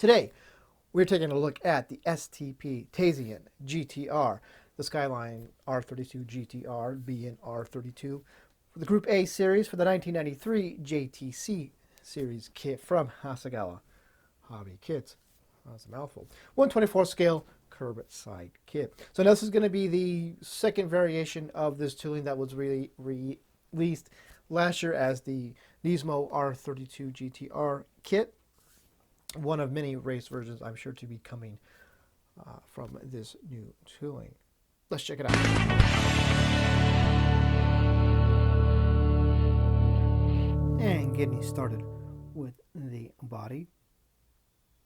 Today, we're taking a look at the STP Taisan GTR, the Skyline R32 GTR BNR32 for the Group A series for the 1993 JTC series kit from Hasegawa Hobby Kits. That's a mouthful. 124 scale curb side kit. So now this is going to be the second variation of this tooling that was released last year as the Nismo R32 GTR kit. One of many race versions, I'm sure, to be coming from this new tooling. Let's check it out. And getting started with the body.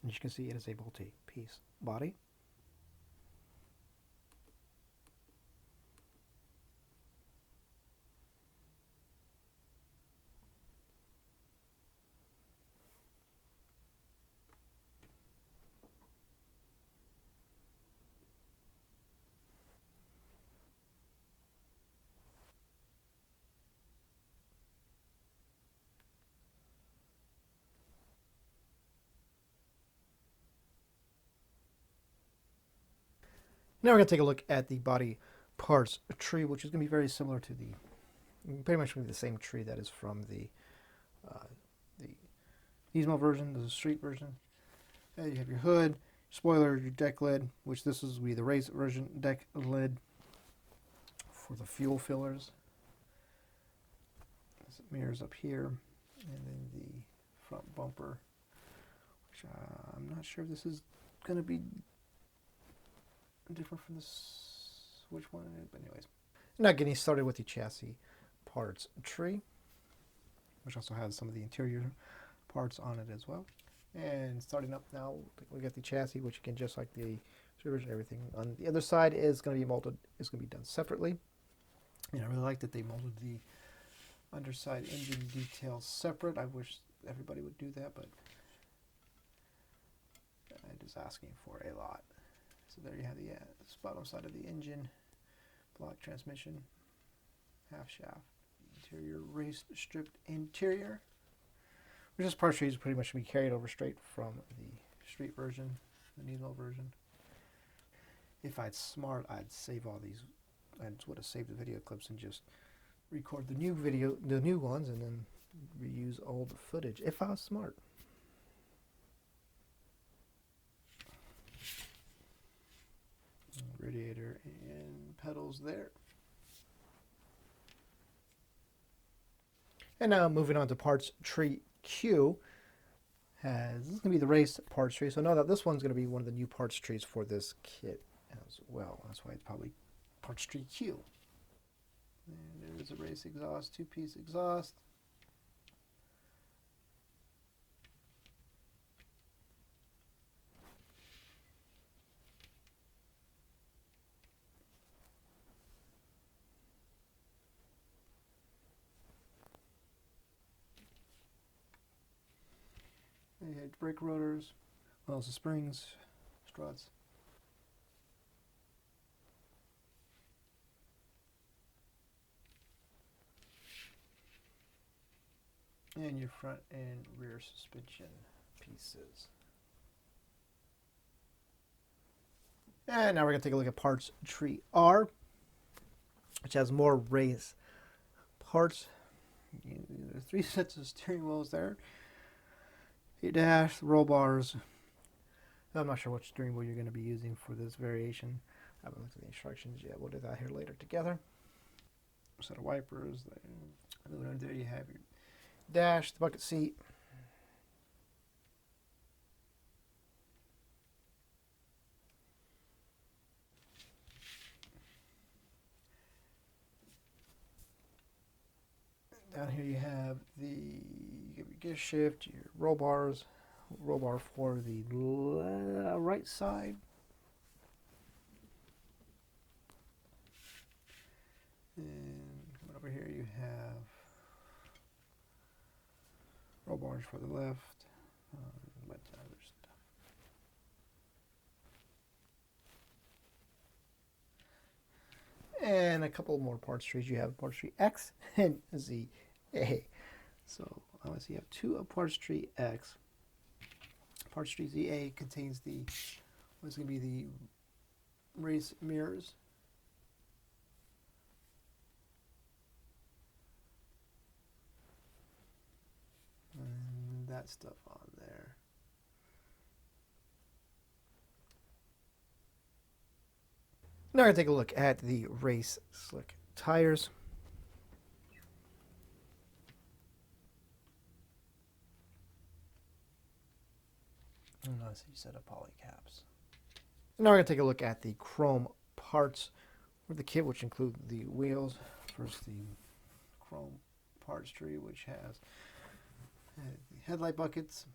As you can see, it is a multi-piece body. Now we're going to take a look at the body parts tree, which is going to be very similar to the, pretty much the same tree that is from the Nismo version, the street version. And you have your hood, spoiler, your deck lid, which this is the race version deck lid for the fuel fillers. There's mirrors up here, and then the front bumper, which I'm not sure if this is going to be different from this, which one it is, but anyways. Now getting started with the chassis parts tree, which also has some of the interior parts on it as well. And starting up now, we got the chassis, which again, just like the version, everything on the other side is going to be molded, is going to be done separately. And I really like that they molded the underside engine details separate. I wish everybody would do that, but it is asking for a lot. So there you have the bottom side of the engine, block transmission, half shaft, interior race stripped interior, which is part trees pretty much be carried over straight from the street version, the Nismo version. If I'd smart, I'd save all these. I would have saved the video clips and just record the new ones, and then reuse old footage. If I was smart. Radiator and pedals there. And now moving on to parts tree Q. This is going to be the race parts tree. So know that this one's going to be one of the new parts trees for this kit as well. That's why it's probably parts tree Q. And there is a race exhaust, two-piece exhaust. They had brake rotors, well, the springs, struts. And your front and rear suspension pieces. And now we're going to take a look at parts tree R, which has more race parts. There's 3 sets of steering wheels there. Your dash, roll bars. I'm not sure which steering wheel you're going to be using for this variation. I haven't looked at the instructions yet. We'll do that here later together. A set of wipers. Moving under there, you have your dash, the bucket seat. Down here you have your gear shift, your roll bars, roll bar for the right side. And coming over here you have roll bars for the left. But other stuff. And a couple more parts trees. You have parts tree X and ZA. So obviously you have 2 of parts tree X. parts tree ZA contains the what's going to be the race mirrors. And that stuff on there. Now we're going to take a look at the race slick tires. Notice you set up poly caps. Now we're going to take a look at the chrome parts for the kit, which include the wheels. First, the chrome parts tree, which has the headlight buckets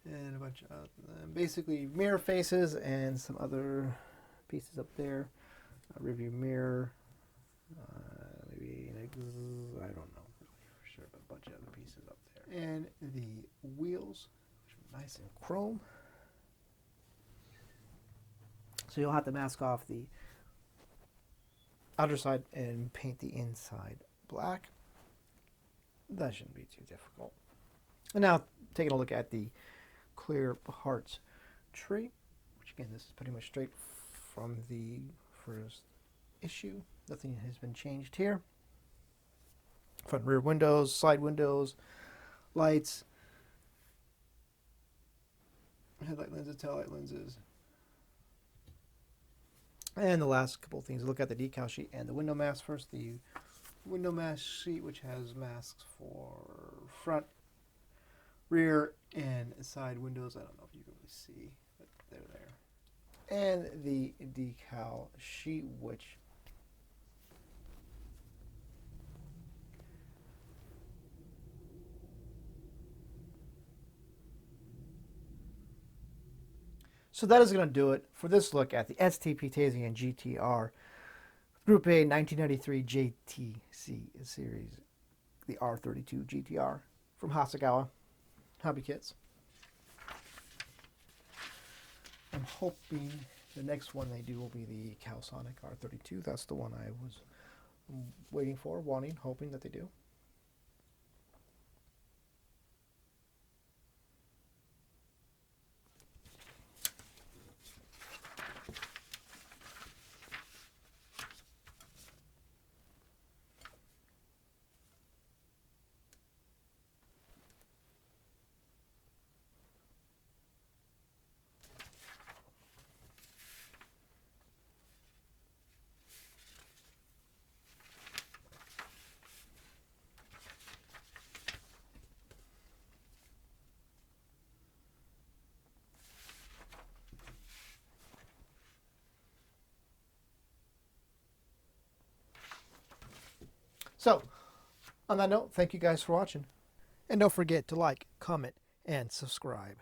and a bunch of basically mirror faces and some other pieces up there. A rearview mirror, maybe I don't know for sure, but a bunch of other pieces up there. And the wheels, which are nice and chrome. So you'll have to mask off the outer side and paint the inside black. That shouldn't be too difficult. And now taking a look at the clear parts tree, which again, this is pretty much straight from the first issue. Nothing has been changed here. Front and rear windows, side windows, lights, headlight lenses, taillight lenses. And the last couple of things, look at the decal sheet and the window mask. First, the window mask sheet, which has masks for front, rear, and side windows. I don't know if you can really see, but they're there. And the decal sheet, which so that is going to do it for this look at the STP Taisan GTR Group A 1993 JTC series, the R32 GTR from Hasegawa Hobby Kits. I'm hoping the next one they do will be the Calsonic R32. That's the one I was waiting for, hoping that they do. So, on that note, thank you guys for watching. And don't forget to like, comment, and subscribe.